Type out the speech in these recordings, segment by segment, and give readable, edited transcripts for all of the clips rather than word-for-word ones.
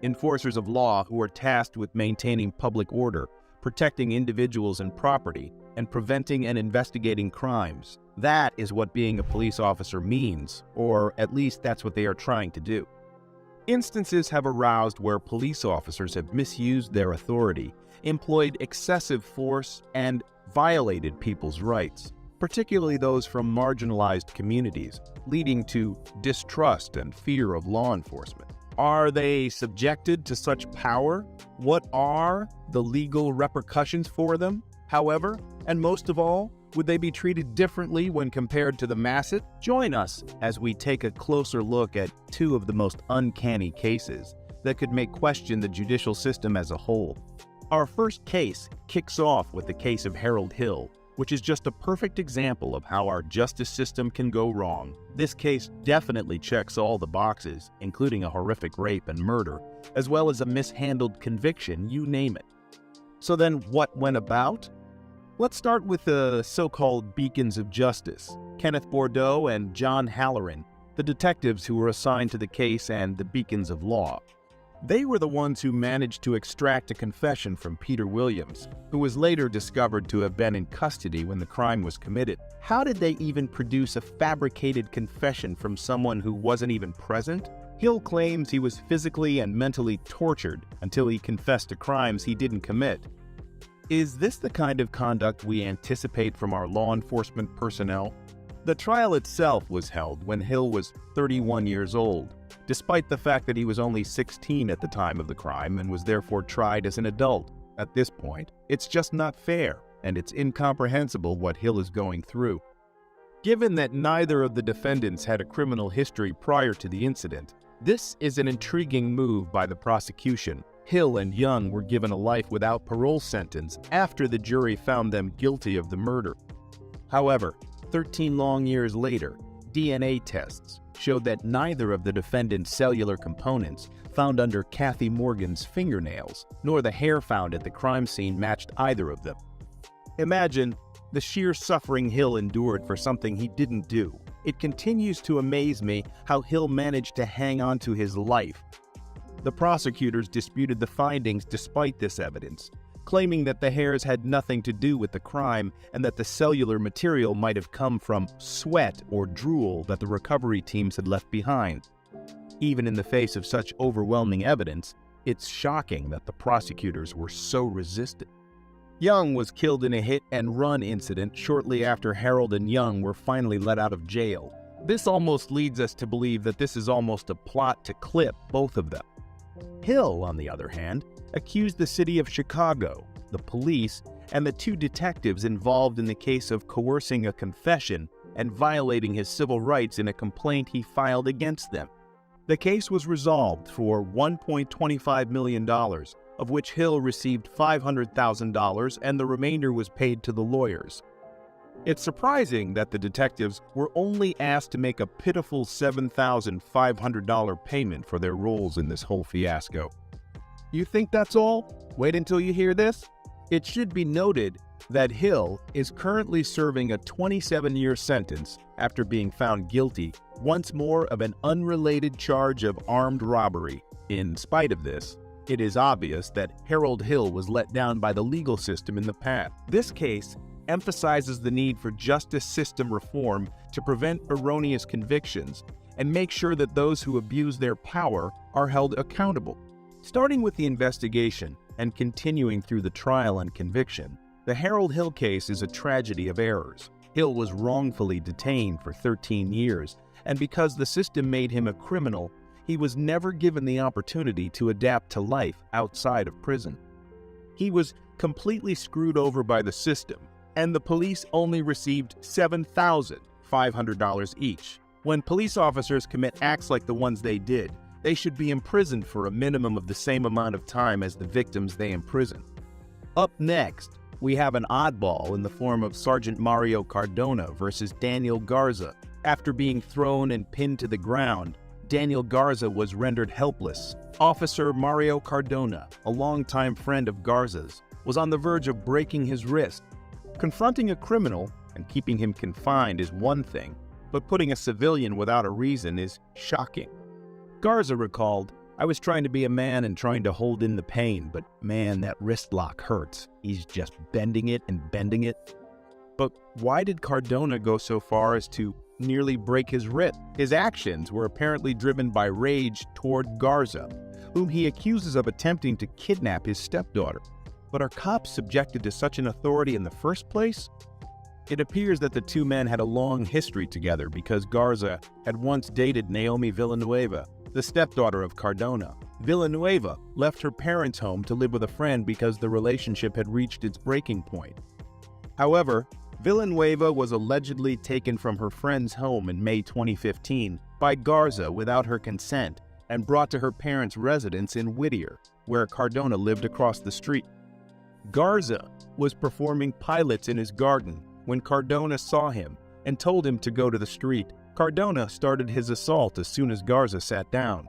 enforcers of law who are tasked with maintaining public order, protecting individuals and property, and preventing and investigating crimes. That is what being a police officer means, or at least that's what they are trying to do. Instances have aroused where police officers have misused their authority, employed excessive force, and violated people's rights, particularly those from marginalized communities, leading to distrust and fear of law enforcement. Are they subjected to such power? What are the legal repercussions for them, however? And most of all, would they be treated differently when compared to the masses? Join us as we take a closer look at two of the most uncanny cases that could make question the judicial system as a whole. Our first case kicks off with the case of Harold Hill, which is just a perfect example of how our justice system can go wrong. This case definitely checks all the boxes, including a horrific rape and murder, as well as a mishandled conviction, you name it. So then what went about? Let's start with the so-called beacons of justice, Kenneth Bordeaux and John Halloran, the detectives who were assigned to the case and the beacons of law. They were the ones who managed to extract a confession from Peter Williams, who was later discovered to have been in custody when the crime was committed. How did they even produce a fabricated confession from someone who wasn't even present? Hill claims he was physically and mentally tortured until he confessed to crimes he didn't commit. Is this the kind of conduct we anticipate from our law enforcement personnel? The trial itself was held when Hill was 31 years old, despite the fact that he was only 16 at the time of the crime and was therefore tried as an adult. At this point, it's just not fair, and it's incomprehensible what Hill is going through. Given that neither of the defendants had a criminal history prior to the incident, this is an intriguing move by the prosecution. Hill and Young were given a life without parole sentence after the jury found them guilty of the murder. However, 13 long years later, DNA tests showed that neither of the defendants' cellular components found under Kathy Morgan's fingernails, nor the hair found at the crime scene matched either of them. Imagine the sheer suffering Hill endured for something he didn't do. It continues to amaze me how Hill managed to hang on to his life. The prosecutors disputed the findings despite this evidence, claiming that the hairs had nothing to do with the crime and that the cellular material might have come from sweat or drool that the recovery teams had left behind. Even in the face of such overwhelming evidence, it's shocking that the prosecutors were so resistant. Young was killed in a hit-and-run incident shortly after Harold and Young were finally let out of jail. This almost leads us to believe that this is almost a plot to clip both of them. Hill, on the other hand, accused the city of Chicago, the police, and the two detectives involved in the case of coercing a confession and violating his civil rights in a complaint he filed against them. The case was resolved for $1.25 million, of which Hill received $500,000 and the remainder was paid to the lawyers. It's surprising that the detectives were only asked to make a pitiful $7,500 payment for their roles in this whole fiasco. You think that's all? Wait until you hear this. It should be noted that Hill is currently serving a 27-year sentence after being found guilty once more of an unrelated charge of armed robbery. In spite of this, it is obvious that Harold Hill was let down by the legal system in the past. This case emphasizes the need for justice system reform to prevent erroneous convictions and make sure that those who abuse their power are held accountable. Starting with the investigation and continuing through the trial and conviction, the Harold Hill case is a tragedy of errors. Hill was wrongfully detained for 13 years, and because the system made him a criminal, he was never given the opportunity to adapt to life outside of prison. He was completely screwed over by the system, and the police only received $7,500 each. When police officers commit acts like the ones they did, they should be imprisoned for a minimum of the same amount of time as the victims they imprison. Up next, we have an oddball in the form of Sergeant Mario Cardona versus Daniel Garza. After being thrown and pinned to the ground, Daniel Garza was rendered helpless. Officer Mario Cardona, a longtime friend of Garza's, was on the verge of breaking his wrist. Confronting a criminal and keeping him confined is one thing, but putting a civilian without a reason is shocking. Garza recalled, I was trying to be a man and trying to hold in the pain, but man, that wrist lock hurts. He's just bending it and bending it. But why did Cardona go so far as to nearly break his wrist? His actions were apparently driven by rage toward Garza, whom he accuses of attempting to kidnap his stepdaughter. But are cops subjected to such an authority in the first place? It appears that the two men had a long history together because Garza had once dated Naomi Villanueva, the stepdaughter of Cardona. Villanueva left her parents' home to live with a friend because the relationship had reached its breaking point. However, Villanueva was allegedly taken from her friend's home in May 2015 by Garza without her consent and brought to her parents' residence in Whittier, where Cardona lived across the street. Garza was performing pilates in his garden when Cardona saw him and told him to go to the street. Cardona started his assault as soon as Garza sat down.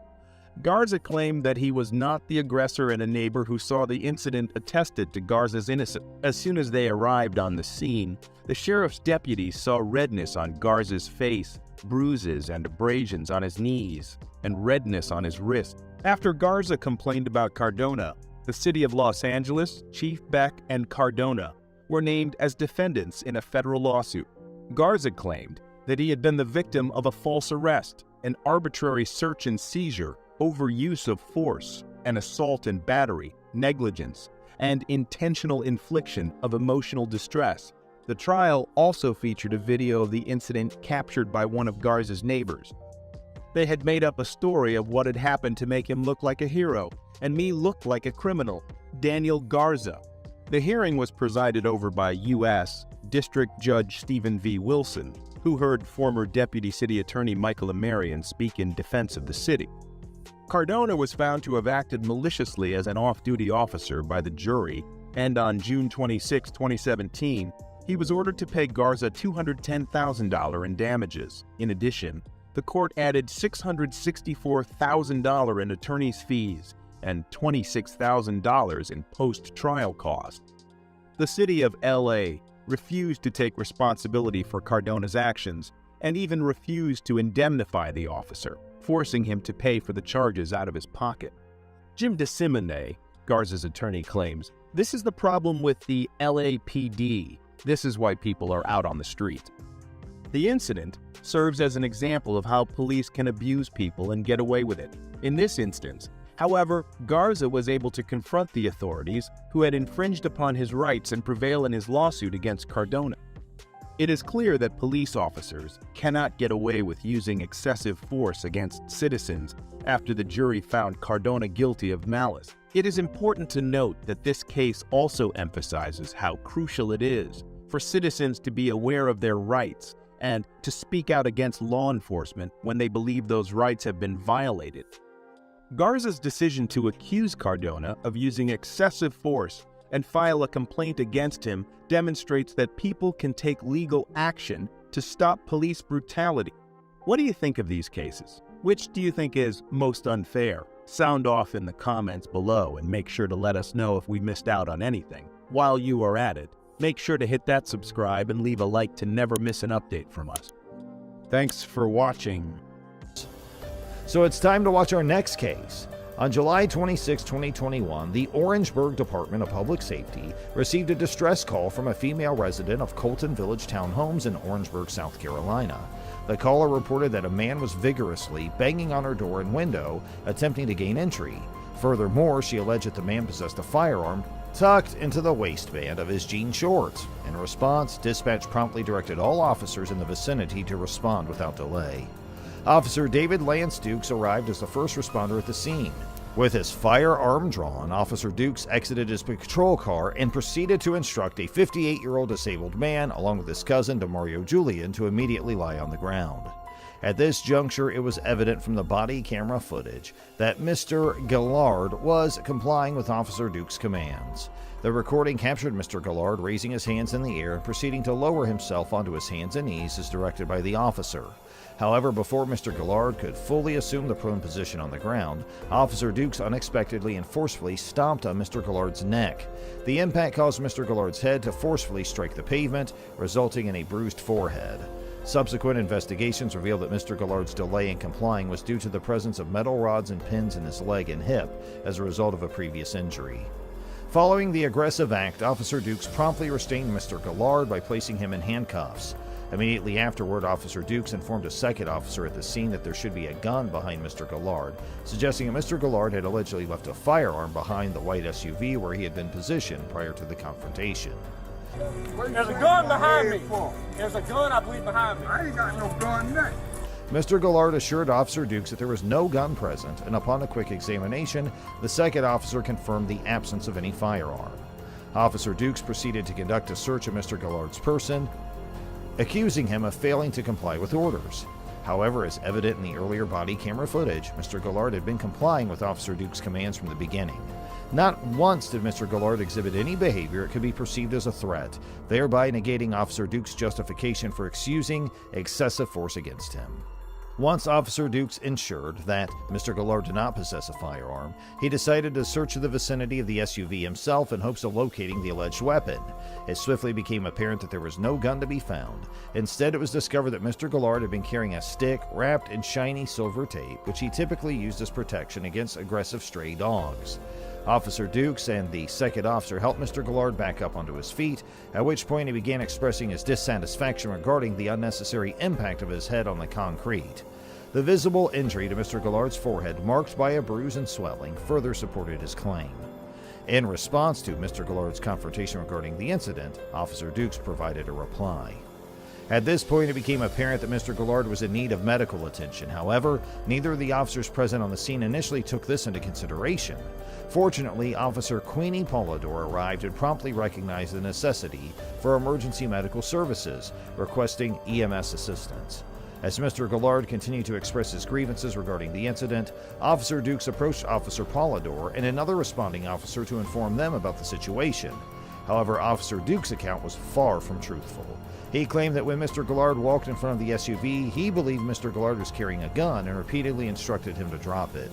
Garza claimed that he was not the aggressor, and a neighbor who saw the incident attested to Garza's innocence. As soon as they arrived on the scene, the sheriff's deputies saw redness on Garza's face, bruises and abrasions on his knees, and redness on his wrist. After Garza complained about Cardona, the city of Los Angeles, Chief Beck, and Cardona were named as defendants in a federal lawsuit. Garza claimed that he had been the victim of a false arrest, an arbitrary search and seizure, overuse of force, an assault and battery, negligence, and intentional infliction of emotional distress. The trial also featured a video of the incident captured by one of Garza's neighbors. They had made up a story of what had happened to make him look like a hero, and me look like a criminal, Daniel Garza. The hearing was presided over by U.S. District Judge Stephen V. Wilson, who heard former Deputy City Attorney Michael Amarian speak in defense of the city. Cardona was found to have acted maliciously as an off-duty officer by the jury, and on June 26, 2017, he was ordered to pay Garza $210,000 in damages. In addition, the court added $664,000 in attorney's fees and $26,000 in post-trial costs. The city of L.A. refused to take responsibility for Cardona's actions and even refused to indemnify the officer, forcing him to pay for the charges out of his pocket. Jim DeSimone, Garza's attorney, claims, "This is the problem with the LAPD. This is why people are out on the street." The incident serves as an example of how police can abuse people and get away with it. In this instance, however, Garza was able to confront the authorities who had infringed upon his rights and prevail in his lawsuit against Cardona. It is clear that police officers cannot get away with using excessive force against citizens after the jury found Cardona guilty of malice. It is important to note that this case also emphasizes how crucial it is for citizens to be aware of their rights and to speak out against law enforcement when they believe those rights have been violated. Garza's decision to accuse Cardona of using excessive force and file a complaint against him demonstrates that people can take legal action to stop police brutality. What do you think of these cases? Which do you think is most unfair? Sound off in the comments below and make sure to let us know if we missed out on anything. While you are at it, make sure to hit that subscribe and leave a like to never miss an update from us. Thanks for watching. So it's time to watch our next case. On July 26, 2021, the Orangeburg Department of Public Safety received a distress call from a female resident of Colton Village Townhomes in Orangeburg, South Carolina. The caller reported that a man was vigorously banging on her door and window, attempting to gain entry. Furthermore, she alleged that the man possessed a firearm tucked into the waistband of his jean shorts. In response, dispatch promptly directed all officers in the vicinity to respond without delay. Officer David Lance Dukes arrived as the first responder at the scene. With his firearm drawn, Officer Dukes exited his patrol car and proceeded to instruct a 58-year-old disabled man, along with his cousin DeMario Julian, to immediately lie on the ground. At this juncture, it was evident from the body camera footage that Mr. Gillard was complying with Officer Dukes' commands. The recording captured Mr. Gillard raising his hands in the air and proceeding to lower himself onto his hands and knees as directed by the officer. However, before Mr. Gillard could fully assume the prone position on the ground, Officer Dukes unexpectedly and forcefully stomped on Mr. Gillard's neck. The impact caused Mr. Gillard's head to forcefully strike the pavement, resulting in a bruised forehead. Subsequent investigations revealed that Mr. Gallard's delay in complying was due to the presence of metal rods and pins in his leg and hip as a result of a previous injury. Following the aggressive act, Officer Dukes promptly restrained Mr. Gallard by placing him in handcuffs. Immediately afterward, Officer Dukes informed a second officer at the scene that there should be a gun behind Mr. Gallard, suggesting that Mr. Gallard had allegedly left a firearm behind the white SUV where he had been positioned prior to the confrontation. There's a gun behind me. There's a gun, I believe, behind me. I ain't got no gun now. Mr. Gallard assured Officer Dukes that there was no gun present, and upon a quick examination, the second officer confirmed the absence of any firearm. Officer Dukes proceeded to conduct a search of Mr. Gallard's person, accusing him of failing to comply with orders. However, as evident in the earlier body camera footage, Mr. Gallard had been complying with Officer Dukes' commands from the beginning. Not once did Mr. Gallard exhibit any behavior that could be perceived as a threat, thereby negating Officer Dukes' justification for using excessive force against him. Once Officer Dukes ensured that Mr. Gallard did not possess a firearm, he decided to search the vicinity of the SUV himself in hopes of locating the alleged weapon. It swiftly became apparent that there was no gun to be found. Instead, it was discovered that Mr. Gallard had been carrying a stick wrapped in shiny silver tape, which he typically used as protection against aggressive stray dogs. Officer Dukes and the second officer helped Mr. Gallard back up onto his feet, at which point he began expressing his dissatisfaction regarding the unnecessary impact of his head on the concrete. The visible injury to Mr. Gallard's forehead, marked by a bruise and swelling, further supported his claim. In response to Mr. Gallard's confrontation regarding the incident, Officer Dukes provided a reply. At this point, it became apparent that Mr. Gallard was in need of medical attention. However, neither of the officers present on the scene initially took this into consideration. Fortunately, Officer Queenie Polidor arrived and promptly recognized the necessity for emergency medical services, requesting EMS assistance. As Mr. Gallard continued to express his grievances regarding the incident, Officer Dukes approached Officer Polidor and another responding officer to inform them about the situation. However, Officer Dukes' account was far from truthful. He claimed that when Mr. Gallard walked in front of the SUV, he believed Mr. Gallard was carrying a gun and repeatedly instructed him to drop it.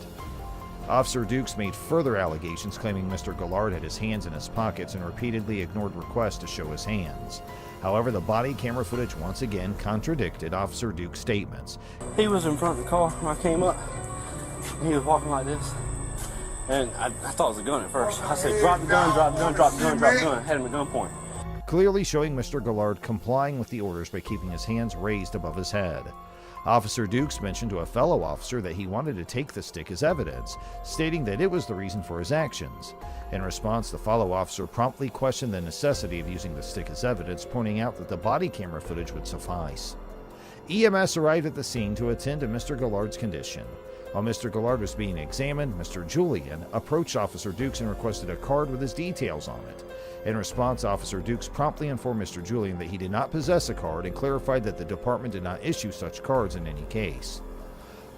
Officer Dukes made further allegations claiming Mr. Gallard had his hands in his pockets and repeatedly ignored requests to show his hands. However, the body camera footage once again contradicted Officer Dukes' statements. He was in front of the car when I came up. He was walking like this. And I thought it was a gun at first. I said, drop the gun, drop the gun, drop the gun, drop the gun. I had him at gunpoint. Clearly showing Mr. Gallard complying with the orders by keeping his hands raised above his head. Officer Dukes mentioned to a fellow officer that he wanted to take the stick as evidence, stating that it was the reason for his actions. In response, the fellow officer promptly questioned the necessity of using the stick as evidence, pointing out that the body camera footage would suffice. EMS arrived at the scene to attend to Mr. Gallard's condition. While Mr. Gallard was being examined, Mr. Julian approached Officer Dukes and requested a card with his details on it. In response, Officer Dukes promptly informed Mr. Julian that he did not possess a card and clarified that the department did not issue such cards in any case.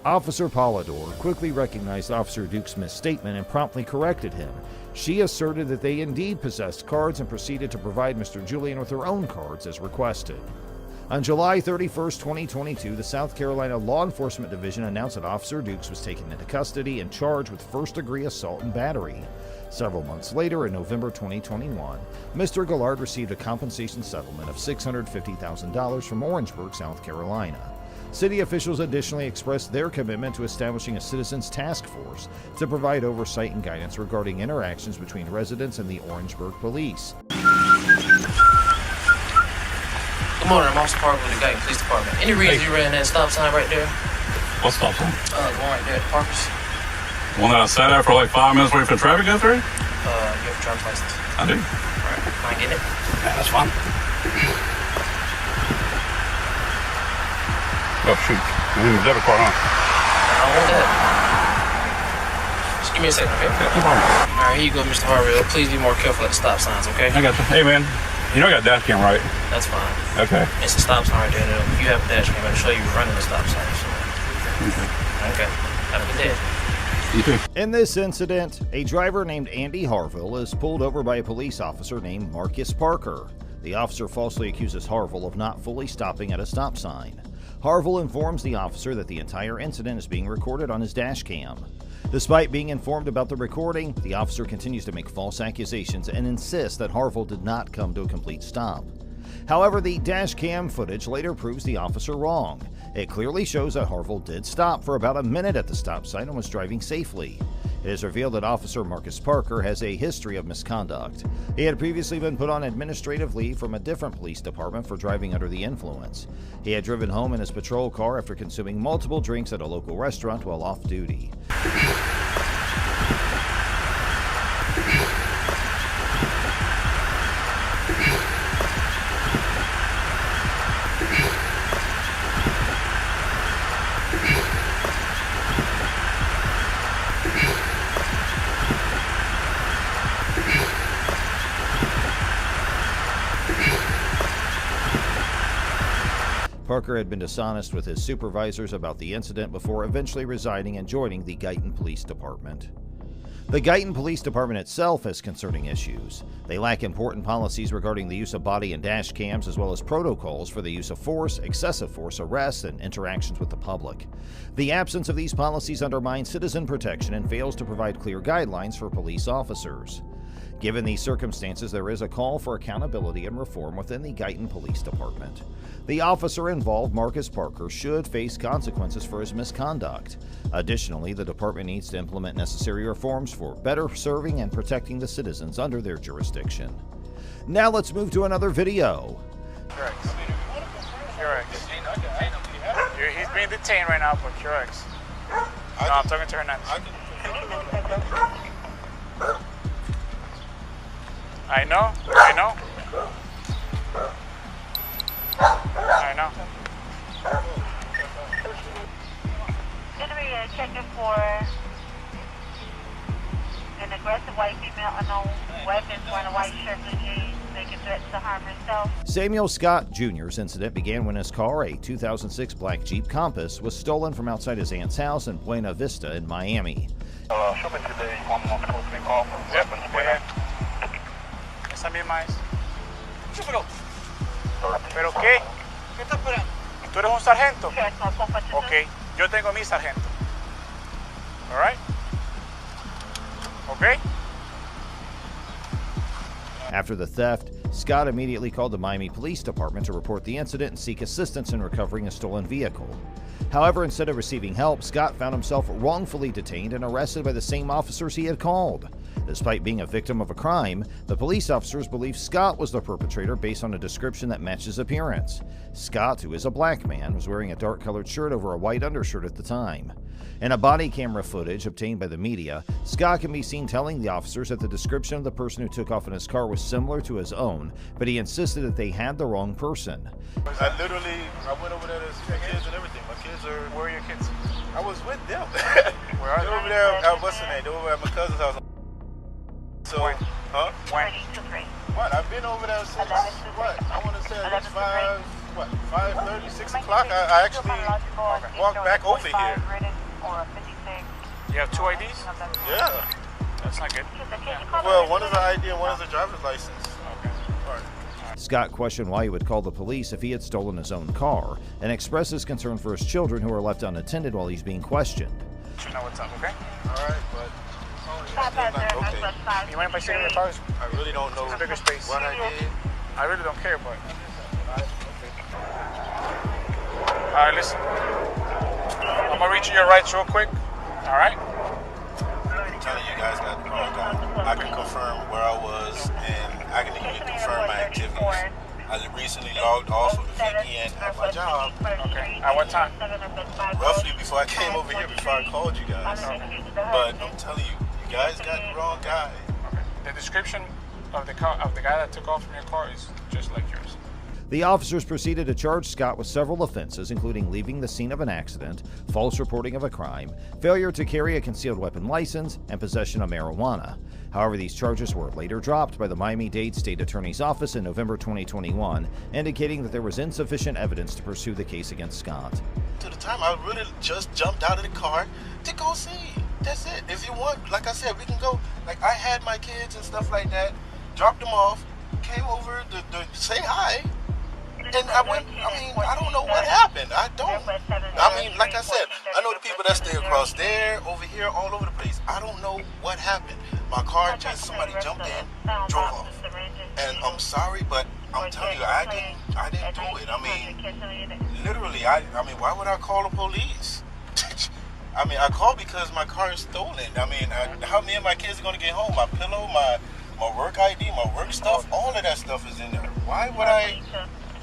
Officer Polidor quickly recognized Officer Dukes' misstatement and promptly corrected him. She asserted that they indeed possessed cards and proceeded to provide Mr. Julian with her own cards as requested. On July 31, 2022, the South Carolina Law Enforcement Division announced that Officer Dukes was taken into custody and charged with first-degree assault and battery. Several months later, in November 2021, Mr. Gallard received a compensation settlement of $650,000 from Orangeburg, South Carolina. City officials additionally expressed their commitment to establishing a citizens task force to provide oversight and guidance regarding interactions between residents and the Orangeburg police. Good morning, I'm Officer Parker with the Guyton Police Department. Any reason you ran that stop sign right there? What stop sign? The one right there at Parker's. The one that I sat there for like 5 minutes waiting for traffic to go through? You have a driver's license. I do. Alright, can I get it? Yeah, that's fine. Oh, shoot. I need a debit card, huh? I don't want that. Just give me a second, okay? Yeah, no problem. Alright, here you go, Mr. Harville. Please be more careful at the stop signs, okay? I got you. Hey, man. You know I got a dash cam, right? That's fine. Okay. It's a stop sign right there. If you have a dash cam, I'll show you running the stop sign. So. Okay. Have a good day. You too. In this incident, a driver named Andy Harville is pulled over by a police officer named Marcus Parker. The officer falsely accuses Harville of not fully stopping at a stop sign. Harville informs the officer that the entire incident is being recorded on his dash cam. Despite being informed about the recording, the officer continues to make false accusations and insists that Harville did not come to a complete stop. However, the dash cam footage later proves the officer wrong. It clearly shows that Harville did stop for about a minute at the stop sign and was driving safely. It is revealed that Officer Marcus Parker has a history of misconduct. He had previously been put on administrative leave from a different police department for driving under the influence. He had driven home in his patrol car after consuming multiple drinks at a local restaurant while off duty. Parker had been dishonest with his supervisors about the incident before eventually resigning and joining the Guyton Police Department. The Guyton Police Department itself has concerning issues. They lack important policies regarding the use of body and dash cams, as well as protocols for the use of force, excessive force, arrests, and interactions with the public. The absence of these policies undermines citizen protection and fails to provide clear guidelines for police officers. Given these circumstances, there is a call for accountability and reform within the Guyton Police Department. The officer involved, Marcus Parker, should face consequences for his misconduct. Additionally, the department needs to implement necessary reforms for better serving and protecting the citizens under their jurisdiction. Now let's move to another video. Correct. He's being detained right now, but correct. No, I'm talking to Hernandez. I know. Checking for an aggressive white female, unknown weapons, wearing a white shirt, blue jeans, making threats to harm herself. Samuel Scott Jr.'s incident began when his car, a 2006 black Jeep Compass, was stolen from outside his aunt's house in Buena Vista in Miami. Show me today, one more closely call from weapons. Esa misma es. ¿Pero qué? ¿Qué estás esperando? ¿Tú eres un sargento? Ok, yo tengo mi sargento. All right? Okay? After the theft, Scott immediately called the Miami Police Department to report the incident and seek assistance in recovering a stolen vehicle. However, instead of receiving help, Scott found himself wrongfully detained and arrested by the same officers he had called. Despite being a victim of a crime, the police officers believe Scott was the perpetrator based on a description that matched his appearance. Scott, who is a black man, was wearing a dark-colored shirt over a white undershirt at the time. In a body camera footage obtained by the media, Scott can be seen telling the officers that the description of the person who took off in his car was similar to his own, but he insisted that they had the wrong person. I went over there to see my kids and everything. My kids are... Where are your kids? I was with them. Where are They're they? over there, what's the name? They're over at my cousin's house. So, When? huh? When? What? I've been over there since, what? I want to say at least 5:30, 6 o'clock. I actually walked back over here. You have two IDs? Yeah. That's not good. Yeah. Well, one is an ID and one is a driver's license. Okay. All right. Scott questioned why he would call the police if he had stolen his own car, and expressed his concern for his children who are left unattended while he's being questioned. You know what's up, okay? All right, but... Okay. You mind if I sit in your car? I really don't know It's a bigger space. what I did. I really don't care, but... Alright, listen. I'm gonna reach your rights real quick. Alright? I'm telling you guys got the wrong guy. I can confirm where I was, and I can even confirm my activities. I recently logged off of the VPN at my job. Okay. At what time? Roughly before I came over here, before I called you guys. But I'm telling you, you guys got the wrong guy. Okay. The description of the guy that took off from your car is just like yours. The officers proceeded to charge Scott with several offenses, including leaving the scene of an accident, false reporting of a crime, failure to carry a concealed weapon license, and possession of marijuana. However, these charges were later dropped by the Miami-Dade State Attorney's Office in November 2021, indicating that there was insufficient evidence to pursue the case against Scott. To the time, I really just jumped out of the car to go see. That's it. If you want, like I said, we can go. Like, I had my kids and stuff like that, dropped them off, came over to say hi. And I went, I don't know what happened. I mean, like I said, I know the people that stay across there, over here, all over the place. I don't know what happened. My car just, somebody jumped in, drove off. And I'm sorry, but I'm telling you, I didn't do it. I mean, literally, I mean, why would I call the police? I mean, I called because my car is stolen. I mean, how me and my kids are gonna get home? My pillow, my work ID, my work stuff, all of that stuff is in there. Why would I?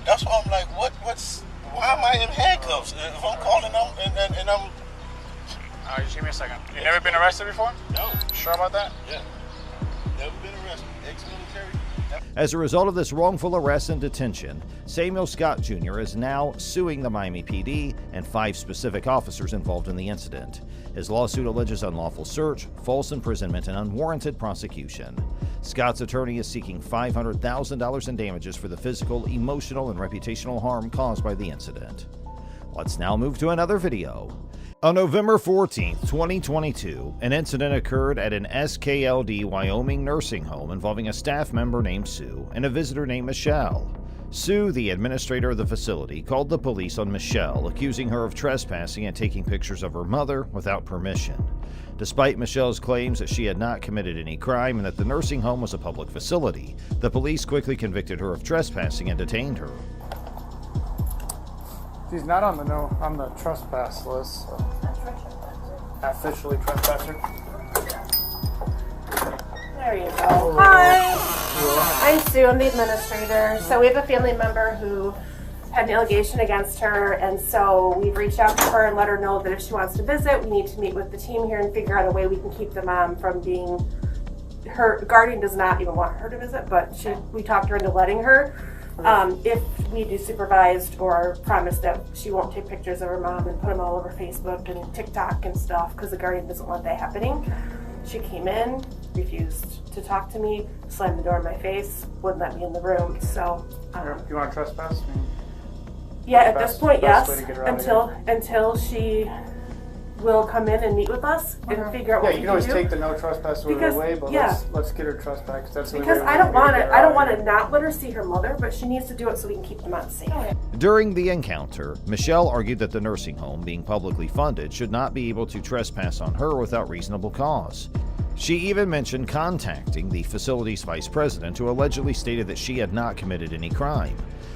That's why I'm like, why am I in handcuffs? If I'm calling them and I'm. Just give me a second. You never been arrested before? No. Sure about that? Yeah. Never been arrested. Ex-military. As a result of this wrongful arrest and detention, Samuel Scott Jr. is now suing the Miami PD and 5 specific officers involved in the incident. His lawsuit alleges unlawful search, false imprisonment, and unwarranted prosecution. Scott's attorney is seeking $500,000 in damages for the physical, emotional, and reputational harm caused by the incident. Let's now move to another video. On November 14, 2022, an incident occurred at an SKLD Wyoming nursing home involving a staff member named Sue and a visitor named Michelle. Sue, the administrator of the facility, called the police on Michelle, accusing her of trespassing and taking pictures of her mother without permission. Despite Michelle's claims that she had not committed any crime and that the nursing home was a public facility, the police quickly convicted her of trespassing and detained her. She's not on the trespass list. So. Officially trespasser. There you go. Hi. I'm Sue. I'm the administrator. So we have a family member who had an allegation against her, and so we've reached out to her and let her know that if she wants to visit, we need to meet with the team here and figure out a way we can keep the mom from being. Her guardian does not even want her to visit, but we talked her into letting her. If we do supervised or promise that she won't take pictures of her mom and put them all over Facebook and TikTok and stuff, because the guardian doesn't want that happening. She came in, refused to talk to me, slammed the door in my face, wouldn't let me in the room. So you want to trespass? Yeah, at this point, yes. Until she will come in and meet with us and figure out what we can do. Yeah, you can always take the no trespass order away, but let's get her trespass. Because I don't want to not let her see her mother, but she needs to do it so we can keep them out safe. During the encounter, Michelle argued that the nursing home, being publicly funded, should not be able to trespass on her without reasonable cause. She even mentioned contacting the facility's vice president, who allegedly stated that she had not committed any crime.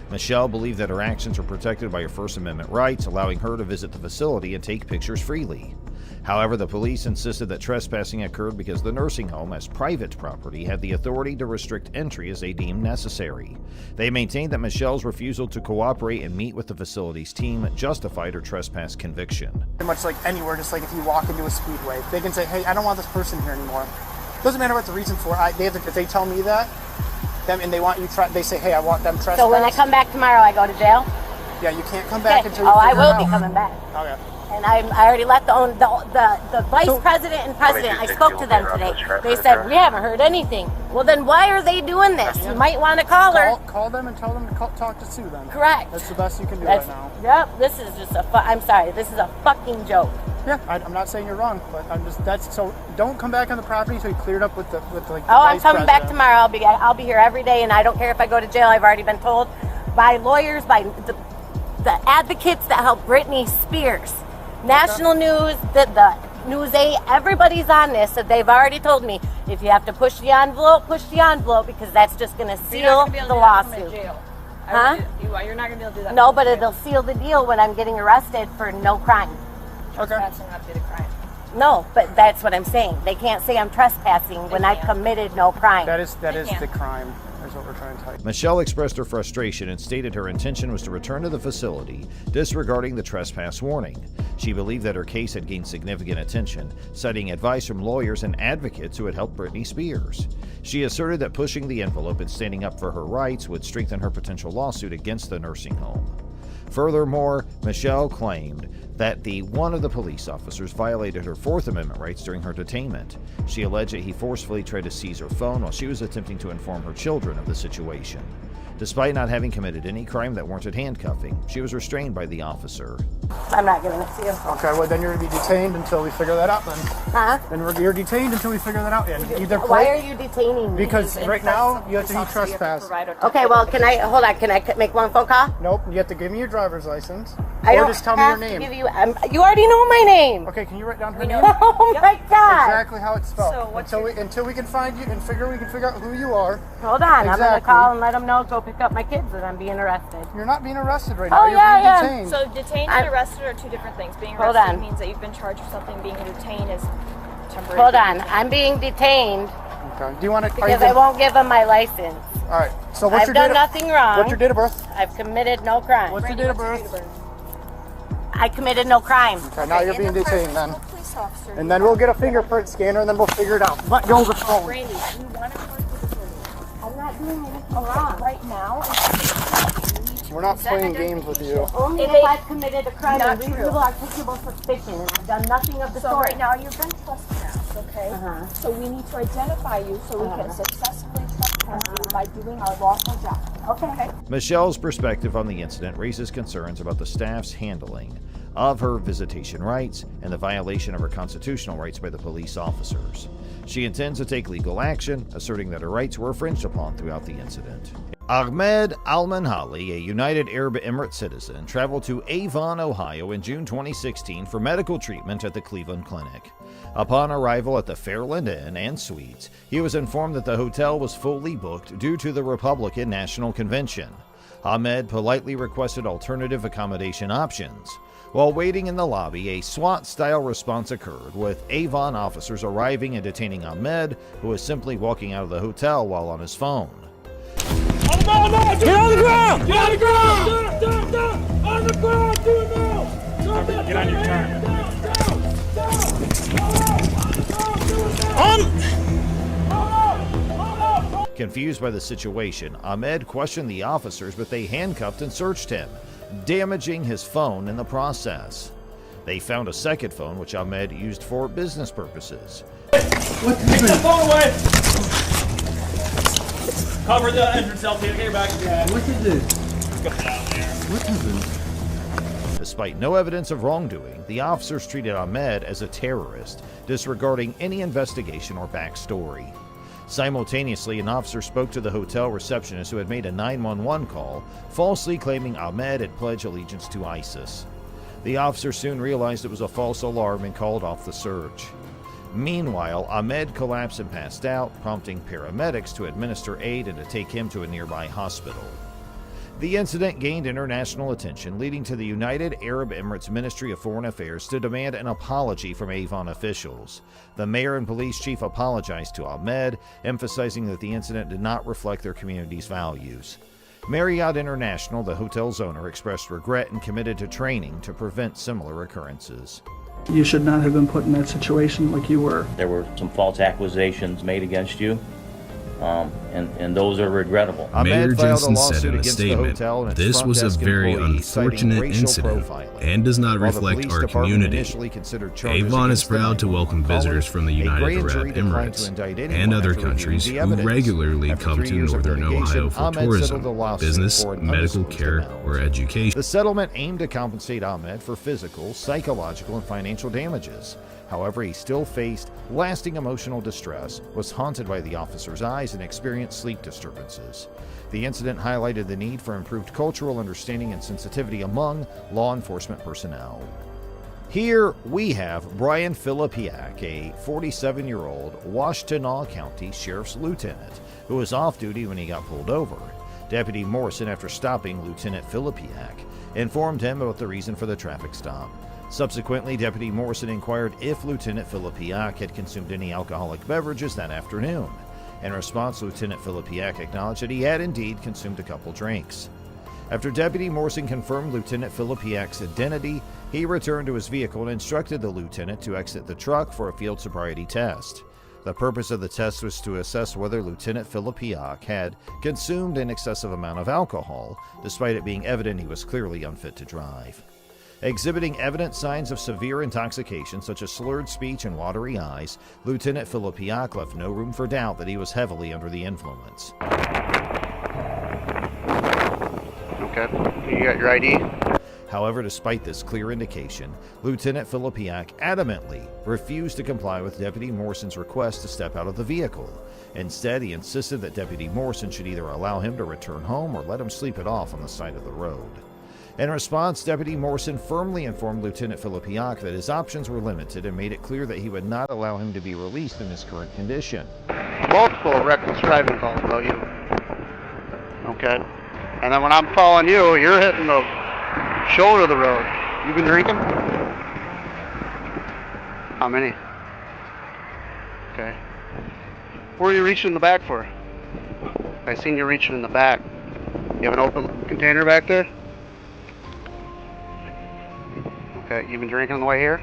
Michelle believed that her actions were protected by her First Amendment rights, allowing her to visit the facility and take pictures freely. However, the police insisted that trespassing occurred because the nursing home, as private property, had the authority to restrict entry as they deemed necessary. They maintained that Michelle's refusal to cooperate and meet with the facility's team justified her trespass conviction. Pretty much like anywhere, just like if you walk into a speedway, they can say, hey, I don't want this person here anymore. Doesn't matter what the reason for. If they tell me that, and they want you, they say, hey, I want them trespassed. So when I come back tomorrow, I go to jail? Yeah, you can't come back until you I will be coming back. Okay. And I already let the vice president and president, I spoke to them today. They said, we haven't heard anything. Well, then why are they doing this? You might want to call her. Call them and tell them to talk to Sue then. Correct. That's the best you can do right now. Yep, this is just I'm sorry, this is a fucking joke. Yeah, I'm not saying you're wrong, but so don't come back on the property until you cleared up with the I'm coming back tomorrow. I'll be here every day, and I don't care if I go to jail. I've already been told by lawyers, by the advocates that help Britney Spears. National News, the News 8, everybody's on this, so they've already told me, if you have to push the envelope, because that's just going to seal the lawsuit. Huh? You're not going to be able to do that. No, but it'll seal the deal when I'm getting arrested for no crime. Trespassing not be the crime. No, but that's what I'm saying. They can't say I'm trespassing when I've committed no crime. That is the crime. That's what we're trying to tell you. Michelle expressed her frustration and stated her intention was to return to the facility, disregarding the trespass warning. She believed that her case had gained significant attention, citing advice from lawyers and advocates who had helped Britney Spears. She asserted that pushing the envelope and standing up for her rights would strengthen her potential lawsuit against the nursing home. Furthermore, Michelle claimed that one of the police officers violated her Fourth Amendment rights during her detainment. She alleged that he forcefully tried to seize her phone while she was attempting to inform her children of the situation. Despite not having committed any crime that warranted handcuffing, she was restrained by the officer. I'm not giving it to you. Okay, well then you're going to be detained until we figure that out then. Huh? Then you're detained until we figure that out. Either Why are you detaining me? Because right now you have to be trespassed. Okay, well, can I make one phone call? Nope, you have to give me your driver's license. I or don't just tell me your name. Give you, you already know my name. Okay, can you write down her name? Oh my God. Exactly how it's spelled. So until we can find you and we can figure out who you are. Hold on, I'm gonna call and let them know. Go pick up my kids, and I'm being arrested. You're not being arrested right now. Oh, You're being detained. So detained and arrested are two different things. Being arrested means that you've been charged with something. Being detained is temporary. Hold on, I'm being detained. Okay. Do you want to? Because I won't give them my license. All right. So what's I've your done nothing wrong. What's your date of birth? I've committed no crime. What's your date of birth? I committed no crime. Okay, now you're being detained then. And then we'll get a fingerprint scanner and then we'll figure it out. But go over the phone. Randy, you want to work with the police. I'm not doing anything wrong. Right now. We're not playing games with you. Only if I've committed a crime and reasonable articulable suspicion, and I've done nothing of the So sort. right now you've been trespassed, okay? So we need to identify you so we can successfully trespass you by doing our lawful job. Okay. Michelle's perspective on the incident raises concerns about the staff's handling of her visitation rights and the violation of her constitutional rights by the police officers. She intends to take legal action, asserting that her rights were infringed upon throughout the incident. Ahmed Al-Manhali, a United Arab Emirates citizen, traveled to Avon, Ohio in June 2016 for medical treatment at the Cleveland Clinic. Upon arrival at the Fairland Inn and Suites, he was informed that the hotel was fully booked due to the Republican National Convention. Ahmed politely requested alternative accommodation options. While waiting in the lobby, a SWAT-style response occurred, with Avon officers arriving and detaining Ahmed, who was simply walking out of the hotel while on his phone. Oh, no, get on the ground! Get on the ground! Down! On the ground! Do it now! Get on your turn. Confused by the situation, Ahmed questioned the officers, but they handcuffed and searched him, damaging his phone in the process. They found a second phone, which Ahmed used for business purposes. Take the phone away! Cover the entrance, LT. Get your back again. What is this? What happened? Despite no evidence of wrongdoing, the officers treated Ahmed as a terrorist, disregarding any investigation or backstory. Simultaneously, an officer spoke to the hotel receptionist who had made a 911 call, falsely claiming Ahmed had pledged allegiance to ISIS. The officer soon realized it was a false alarm and called off the search. Meanwhile, Ahmed collapsed and passed out, prompting paramedics to administer aid and to take him to a nearby hospital. The incident gained international attention, leading to the United Arab Emirates Ministry of Foreign Affairs to demand an apology from Avon officials. The mayor and police chief apologized to Ahmed, emphasizing that the incident did not reflect their community's values. Marriott International, the hotel's owner, expressed regret and committed to training to prevent similar occurrences. You should not have been put in that situation like you were. There were some false accusations made against you, and those are regrettable. Mayor Jensen said in a statement, "This was a very unfortunate incident and does not reflect our community. Avon is proud to welcome visitors from the United Arab Emirates and other countries who regularly come to Northern Ohio for tourism, business, medical care, or education." The settlement aimed to compensate Ahmed for physical, psychological, and financial damages. However, he still faced lasting emotional distress, was haunted by the officer's eyes, and experienced sleep disturbances. The incident highlighted the need for improved cultural understanding and sensitivity among law enforcement personnel. Here we have Brian Filipiak, a 47-year-old Washtenaw County Sheriff's Lieutenant, who was off duty when he got pulled over. Deputy Morrison, after stopping Lieutenant Filipiak, informed him about the reason for the traffic stop. Subsequently, Deputy Morrison inquired if Lieutenant Filipiak had consumed any alcoholic beverages that afternoon. In response, Lieutenant Filipiak acknowledged that he had indeed consumed a couple drinks. After Deputy Morrison confirmed Lieutenant Filipiak's identity, he returned to his vehicle and instructed the lieutenant to exit the truck for a field sobriety test. The purpose of the test was to assess whether Lieutenant Filipiak had consumed an excessive amount of alcohol, despite it being evident he was clearly unfit to drive. Exhibiting evident signs of severe intoxication, such as slurred speech and watery eyes, Lieutenant Filipiak left no room for doubt that he was heavily under the influence. Okay, you got your ID? However, despite this clear indication, Lieutenant Filipiak adamantly refused to comply with Deputy Morrison's request to step out of the vehicle. Instead, he insisted that Deputy Morrison should either allow him to return home or let him sleep it off on the side of the road. In response, Deputy Morrison firmly informed Lieutenant Filipiak that his options were limited and made it clear that he would not allow him to be released in his current condition. Multiple reckless driving calls about you. Okay? And then when I'm following you, you're hitting the shoulder of the road. You been drinking? How many? Okay. Where are you reaching in the back for? I seen you reaching in the back. You have an open container back there? Okay, you been drinking on the way here?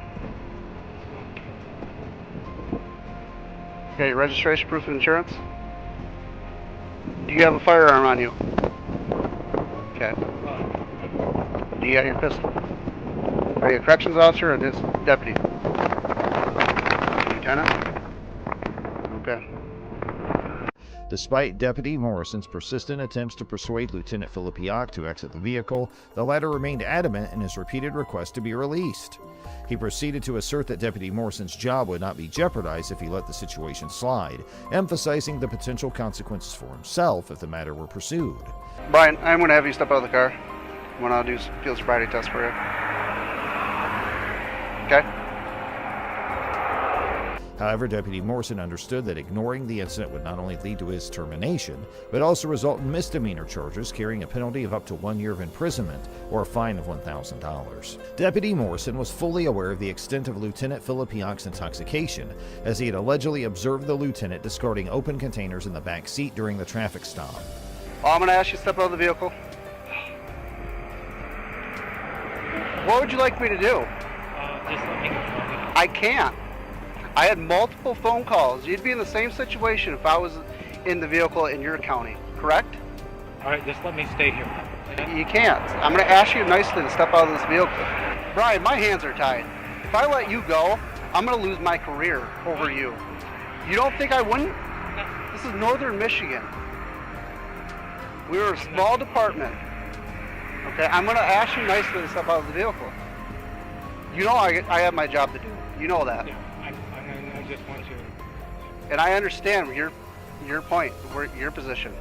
Okay, your registration, proof of insurance? Do you have a firearm on you? Okay. Do you have your pistol? Are you a corrections officer or this deputy? Lieutenant? Okay. Despite Deputy Morrison's persistent attempts to persuade Lieutenant Filipiak to exit the vehicle, the latter remained adamant in his repeated request to be released. He proceeded to assert that Deputy Morrison's job would not be jeopardized if he let the situation slide, emphasizing the potential consequences for himself if the matter were pursued. Brian, I'm going to have you step out of the car when I'll do field sobriety test for you. Okay? However, Deputy Morrison understood that ignoring the incident would not only lead to his termination, but also result in misdemeanor charges carrying a penalty of up to 1 year of imprisonment or a fine of $1,000. Deputy Morrison was fully aware of the extent of Lieutenant Filipiak's intoxication, as he had allegedly observed the lieutenant discarding open containers in the back seat during the traffic stop. I'm going to ask you to step out of the vehicle. What would you like me to do? Just let me go. I can't. I had multiple phone calls. You'd be in the same situation if I was in the vehicle in your county, correct? All right, just let me stay here. You can't. I'm going to ask you nicely to step out of this vehicle. Brian, my hands are tied. If I let you go, I'm going to lose my career over you. You don't think I wouldn't? This is northern Michigan. We're a small department. Okay, I'm going to ask you nicely to step out of the vehicle. You know I have my job to do. You know that. Yeah, I just want you. And I understand your point, your position.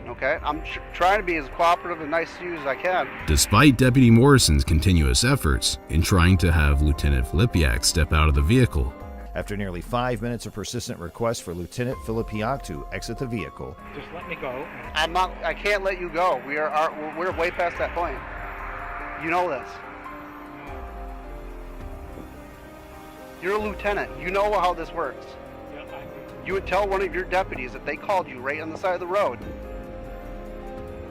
Okay, I'm trying to be as cooperative and nice to you as I can. Despite Deputy Morrison's continuous efforts in trying to have Lieutenant Filipiak step out of the vehicle, After nearly 5 minutes of persistent requests for Lieutenant Filipiak to exit the vehicle, Just let me go. I can't let you go. We're way past that point. You know this. You're a lieutenant. You know how this works. You would tell one of your deputies if they called you right on the side of the road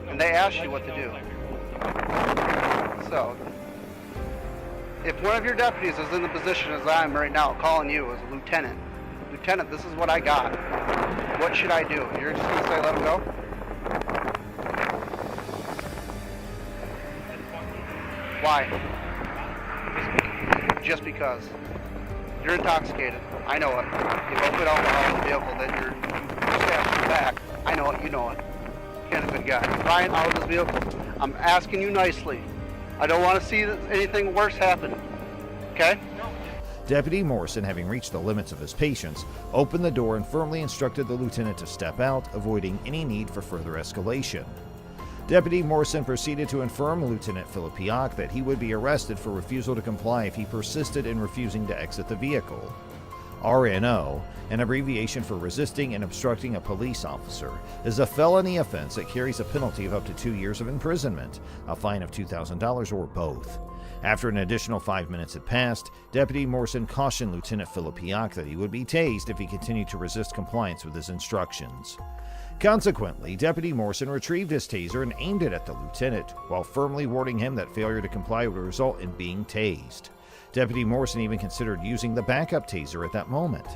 and they asked you what to do. So, if one of your deputies is in the position as I am right now, calling you as a lieutenant, Lieutenant, this is what I got. What should I do? You're just going to say let him go? Why? Just because. You're intoxicated. I know it. You don't put alcohol in the vehicle, then you're stabbed in the back. I know it. You know it. You're a good guy. Ryan, out of this vehicle. I'm asking you nicely. I don't want to see anything worse happen. Okay? Deputy Morrison, having reached the limits of his patience, opened the door and firmly instructed the lieutenant to step out, avoiding any need for further escalation. Deputy Morrison proceeded to inform Lieutenant Filipiak that he would be arrested for refusal to comply if he persisted in refusing to exit the vehicle. RNO, an abbreviation for resisting and obstructing a police officer, is a felony offense that carries a penalty of up to 2 years of imprisonment, a fine of $2,000, or both. After an additional 5 minutes had passed, Deputy Morrison cautioned Lieutenant Filipiak that he would be tased if he continued to resist compliance with his instructions. Consequently, Deputy Morrison retrieved his taser and aimed it at the lieutenant, while firmly warning him that failure to comply would result in being tased. Deputy Morrison even considered using the backup taser at that moment.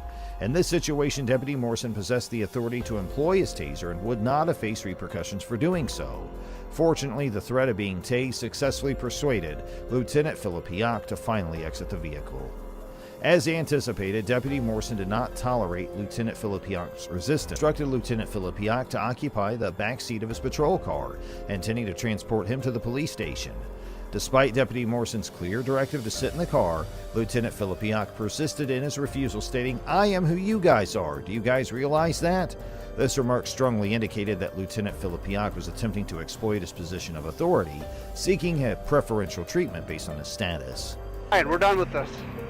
In this situation, Deputy Morrison possessed the authority to employ his taser and would not have faced repercussions for doing so. Fortunately, the threat of being tased successfully persuaded Lieutenant Filipiak to finally exit the vehicle. As anticipated, Deputy Morrison did not tolerate Lieutenant Filipiak's resistance, instructed Lieutenant Filipiak to occupy the back seat of his patrol car, intending to transport him to the police station. Despite Deputy Morrison's clear directive to sit in the car, Lieutenant Filipiak persisted in his refusal, stating, "I am who you guys are. Do you guys realize that?" This remark strongly indicated that Lieutenant Filipiak was attempting to exploit his position of authority, seeking a preferential treatment based on his status. All right, we're done with this.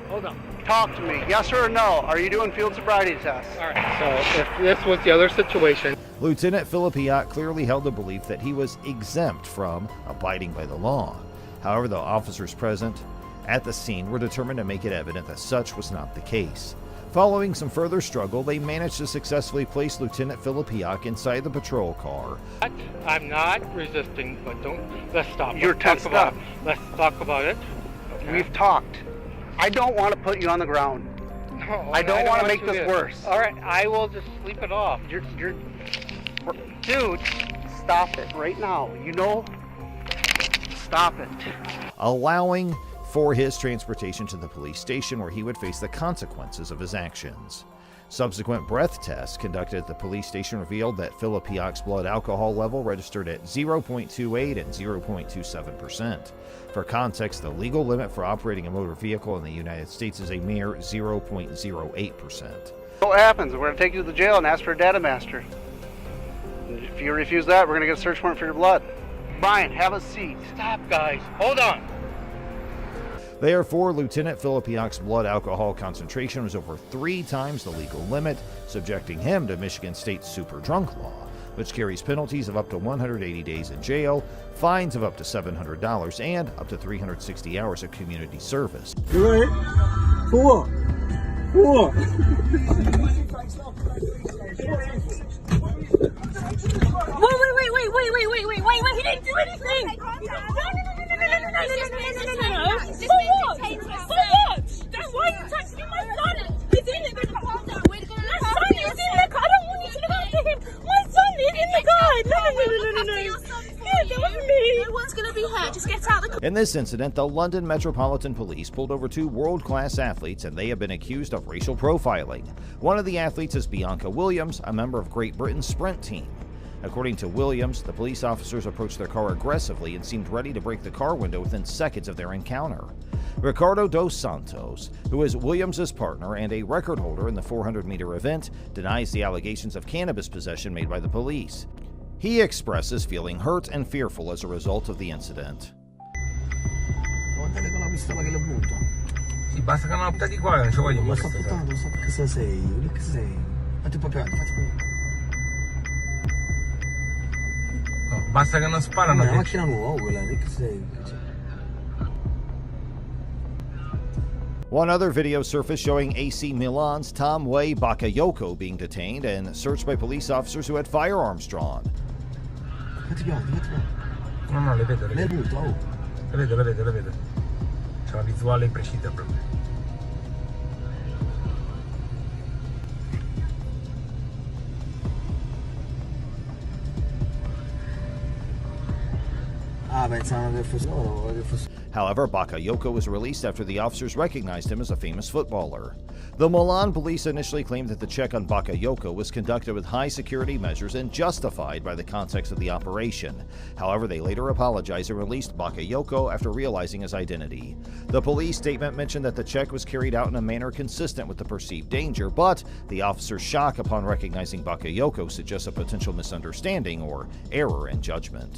Hold on. Talk to me. Yes or no? Are you doing field sobriety tests? All right. So if this was the other situation. Lieutenant Filipiak clearly held the belief that he was exempt from abiding by the law. However, the officers present at the scene were determined to make it evident that such was not the case. Following some further struggle, they managed to successfully place Lieutenant Filipiak inside the patrol car. I'm not resisting, but let's stop. You're tensed up. Let's talk about it. Okay. We've talked. I don't want to put you on the ground. No, I don't want to make this worse. All right, I will just sleep it off. Dude, stop it right now. You know? Stop it. Allowing for his transportation to the police station where he would face the consequences of his actions. Subsequent breath tests conducted at the police station revealed that Filipiak's blood alcohol level registered at 0.28 and 0.27%. For context, the legal limit for operating a motor vehicle in the United States is a mere 0.08%. What happens? We're going to take you to the jail and ask for a data master. If you refuse that, we're going to get a search warrant for your blood. Brian, have a seat. Stop, guys. Hold on. Therefore, Lieutenant Filipiak's blood alcohol concentration was over 3 times the legal limit, subjecting him to Michigan State's super drunk law, which carries penalties of up to 180 days in jail, fines of up to $700, and up to 360 hours of community service. You ready? For what? For what? Wait, he didn't do anything! No. For what? Then why are you touching my son? He's in the car. My son is in the car. I don't want you to look after him. My son is in the car. No. Yeah, that was me. No one's going to be hurt. Just get out the car. In this incident, the London Metropolitan Police pulled over 2 world-class athletes, and they have been accused of racial profiling. One of the athletes is Bianca Williams, a member of Great Britain's sprint team. According to Williams, the police officers approached their car aggressively and seemed ready to break the car window within seconds of their encounter. Ricardo dos Santos, who is Williams' partner and a record holder in the 400-meter event, denies the allegations of cannabis possession made by the police. He expresses feeling hurt and fearful as a result of the incident. Basta che non sparano. Una macchina nuova quella, che sei. One other video surfaced showing AC Milan's Tomway Bakayoko being detained and searched by police officers who had firearms drawn. No, le vedo. Le vedo. C'è una visuale precisa proprio. However, Bakayoko was released after the officers recognized him as a famous footballer. The Milan police initially claimed that the check on Bakayoko was conducted with high security measures and justified by the context of the operation. However, they later apologized and released Bakayoko after realizing his identity. The police statement mentioned that the check was carried out in a manner consistent with the perceived danger, but the officer's shock upon recognizing Bakayoko suggests a potential misunderstanding or error in judgment.